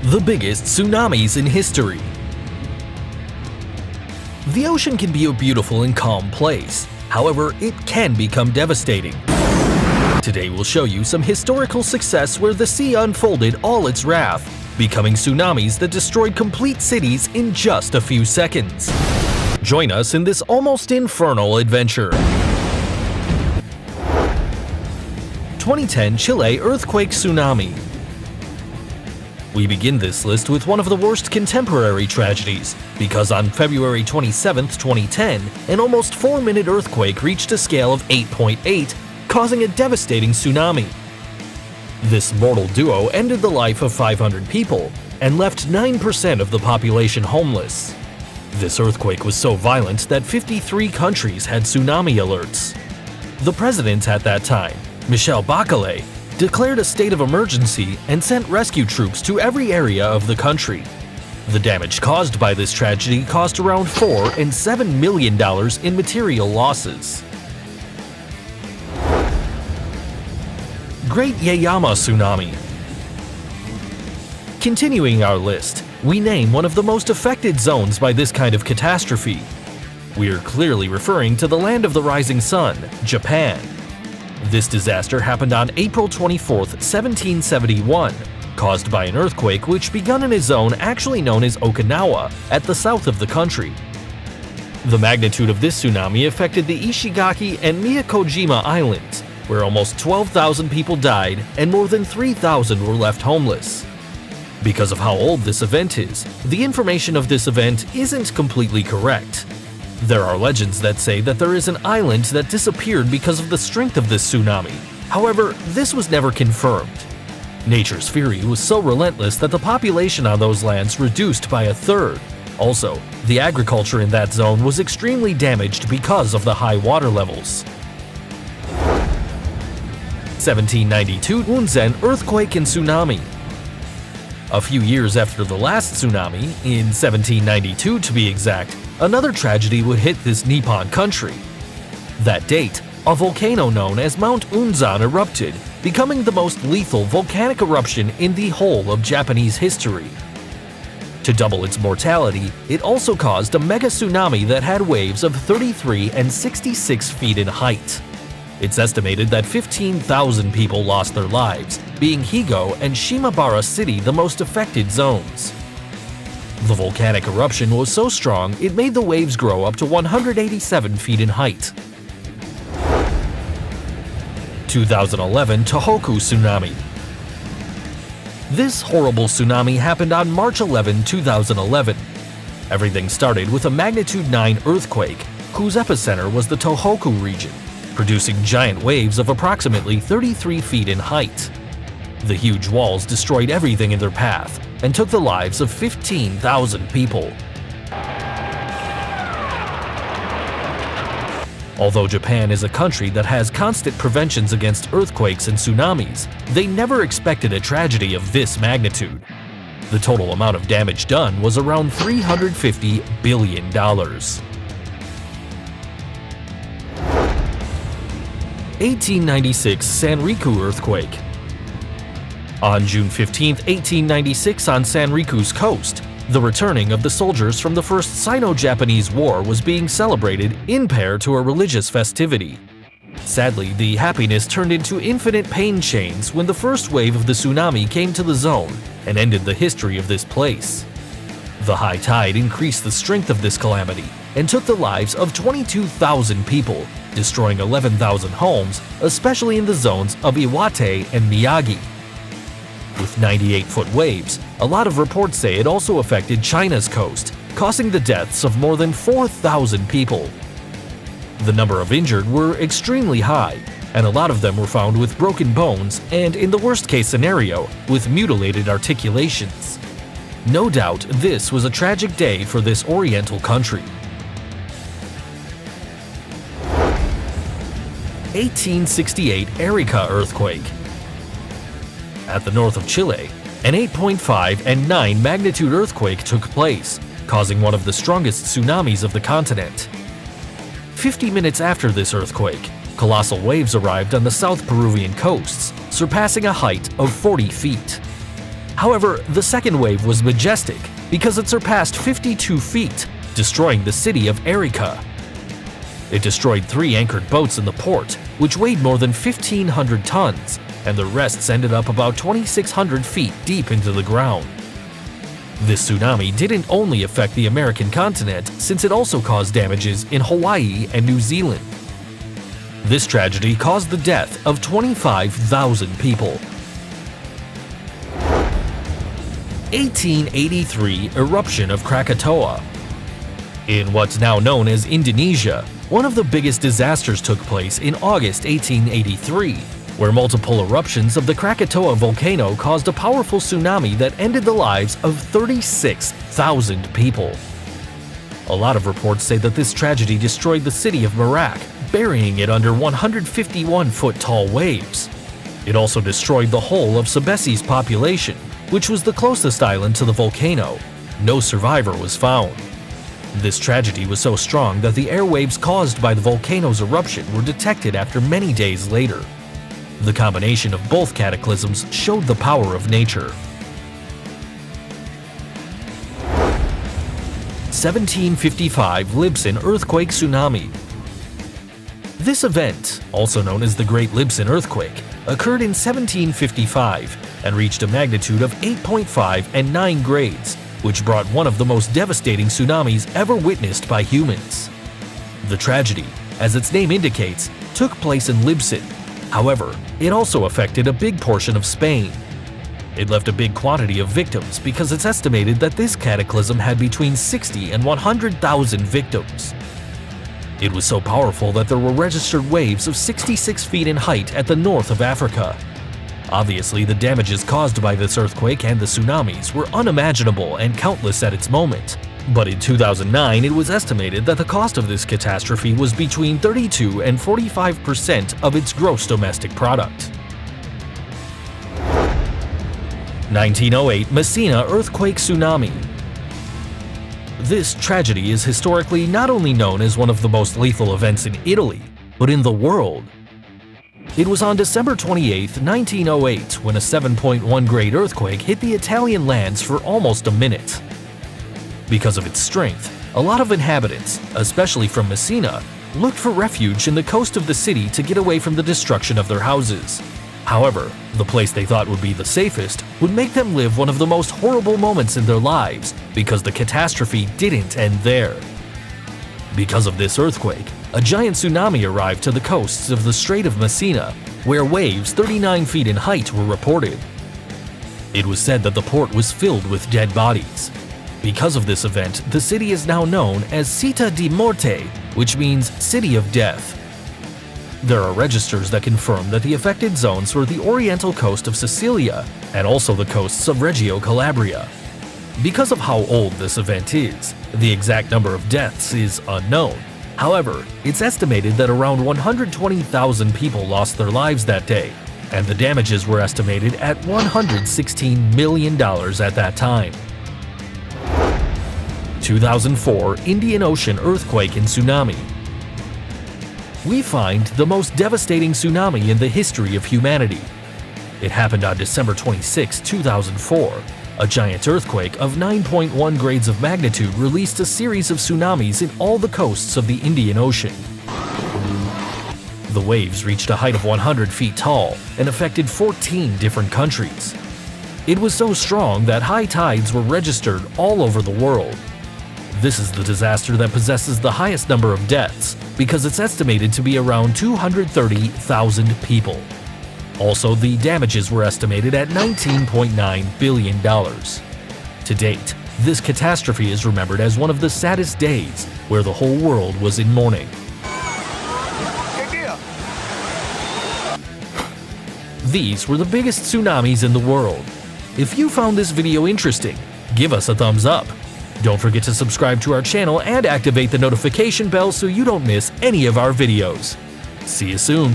The biggest tsunamis in history. The ocean can be a beautiful and calm place. However, it can become devastating. Today we'll show you some historical success where the sea unfolded all its wrath, becoming tsunamis that destroyed complete cities in just a few seconds. Join us in this almost infernal adventure. 2010 Chile earthquake tsunami. We begin this list with one of the worst contemporary tragedies, because on February 27, 2010, an almost 4-minute earthquake reached a scale of 8.8, causing a devastating tsunami. This mortal duo ended the life of 500 people and left 9% of the population homeless. This earthquake was so violent that 53 countries had tsunami alerts. The president at that time, Michel Bachelet, declared a state of emergency and sent rescue troops to every area of the country. The damage caused by this tragedy cost around $4 and $7 million in material losses. Great Yama Tsunami. Continuing our list, we name one of the most affected zones by this kind of catastrophe. We're clearly referring to the land of the rising sun, Japan. This disaster happened on April 24, 1771, caused by an earthquake which began in a zone actually known as Okinawa at the south of the country. The magnitude of this tsunami affected the Ishigaki and Miyakojima Islands, where almost 12,000 people died and more than 3,000 were left homeless. Because of how old this event is, the information of this event isn't completely correct. There are legends that say that there is an island that disappeared because of the strength of this tsunami. However, this was never confirmed. Nature's fury was so relentless that the population on those lands reduced by a third. Also, the agriculture in that zone was extremely damaged because of the high water levels. 1792 Unzen earthquake and tsunami. A few years after the last tsunami, in 1792 to be exact, another tragedy would hit this Nippon country. That date, a volcano known as Mount Anza erupted, becoming the most lethal volcanic eruption in the whole of Japanese history. To double its mortality, it also caused a mega tsunami that had waves of 33 and 66 feet in height. It's estimated that 15,000 people lost their lives, being Higo and Shimabara City the most affected zones. The volcanic eruption was so strong it made the waves grow up to 187 feet in height. 2011 Tohoku tsunami. This horrible tsunami happened on March 11, 2011. Everything started with a magnitude 9 earthquake, whose epicenter was the Tohoku region, producing giant waves of approximately 33 feet in height. The huge walls destroyed everything in their path and took the lives of 15,000 people. Although Japan is a country that has constant preventions against earthquakes and tsunamis, they never expected a tragedy of this magnitude. The total amount of damage done was around $350 billion. 1896 Sanriku earthquake. On June 15, 1896 on Sanriku's coast, the returning of the soldiers from the First Sino-Japanese War was being celebrated in pair to a religious festivity. Sadly, the happiness turned into infinite pain chains when the first wave of the tsunami came to the zone and ended the history of this place. The high tide increased the strength of this calamity and took the lives of 22,000 people, destroying 11,000 homes, especially in the zones of Iwate and Miyagi. With 98-foot waves, a lot of reports say it also affected China's coast, causing the deaths of more than 4,000 people. The number of injured were extremely high, and a lot of them were found with broken bones and, in the worst-case scenario, with mutilated articulations. No doubt this was a tragic day for this oriental country. 1868 Arica earthquake. At the north of Chile, an 8.5 and 9 magnitude earthquake took place, causing one of the strongest tsunamis of the continent. 50 minutes after this earthquake, colossal waves arrived on the South Peruvian coasts, surpassing a height of 40 feet. However, the second wave was majestic because it surpassed 52 feet, destroying the city of Arica. It destroyed 3 anchored boats in the port, which weighed more than 1,500 tons, and the rests ended up about 2,600 feet deep into the ground. This tsunami didn't only affect the American continent, since it also caused damages in Hawaii and New Zealand. This tragedy caused the death of 25,000 people. 1883 Eruption of Krakatoa. In what's now known as Indonesia, one of the biggest disasters took place in August 1883, where multiple eruptions of the Krakatoa volcano caused a powerful tsunami that ended the lives of 36,000 people. A lot of reports say that this tragedy destroyed the city of Merak, burying it under 151-foot-tall waves. It also destroyed the whole of Sulawesi's population, which was the closest island to the volcano. No survivor was found. This tragedy was so strong that the airwaves caused by the volcano's eruption were detected after many days later. The combination of both cataclysms showed the power of nature. 1755 Libsyn Earthquake Tsunami. This event, also known as the Great Libsyn Earthquake, occurred in 1755 and reached a magnitude of 8.5 and 9 grades, which brought one of the most devastating tsunamis ever witnessed by humans. The tragedy, as its name indicates, took place in Libsyn. However, it also affected a big portion of Spain. It left a big quantity of victims because it's estimated that this cataclysm had between 60 and 100,000 victims. It was so powerful that there were registered waves of 66 feet in height at the north of Africa. Obviously, the damages caused by this earthquake and the tsunamis were unimaginable and countless at its moment. But in 2009, it was estimated that the cost of this catastrophe was between 32 and 45% of its gross domestic product. 1908 Messina Earthquake Tsunami. This tragedy is historically not only known as one of the most lethal events in Italy, but in the world. It was on December 28, 1908, when a 7.1 grade earthquake hit the Italian lands for almost a minute. Because of its strength, a lot of inhabitants, especially from Messina, looked for refuge in the coast of the city to get away from the destruction of their houses. However, the place they thought would be the safest would make them live one of the most horrible moments in their lives because the catastrophe didn't end there. Because of this earthquake, a giant tsunami arrived to the coasts of the Strait of Messina, where waves 39 feet in height were reported. It was said that the port was filled with dead bodies. Because of this event, the city is now known as Città di Morte, which means City of Death. There are registers that confirm that the affected zones were the oriental coast of Sicilia and also the coasts of Reggio Calabria. Because of how old this event is, the exact number of deaths is unknown. However, it's estimated that around 120,000 people lost their lives that day, and the damages were estimated at $116 million at that time. 2004 Indian Ocean Earthquake and Tsunami. We find the most devastating tsunami in the history of humanity. It happened on December 26, 2004. A giant earthquake of 9.1 grades of magnitude released a series of tsunamis in all the coasts of the Indian Ocean. The waves reached a height of 100 feet tall and affected 14 different countries. It was so strong that high tides were registered all over the world. This is the disaster that possesses the highest number of deaths because it's estimated to be around 230,000 people. Also, the damages were estimated at $19.9 billion. To date, this catastrophe is remembered as one of the saddest days, where the whole world was in mourning. These were the biggest tsunamis in the world. If you found this video interesting, give us a thumbs up. Don't forget to subscribe to our channel and activate the notification bell so you don't miss any of our videos. See you soon!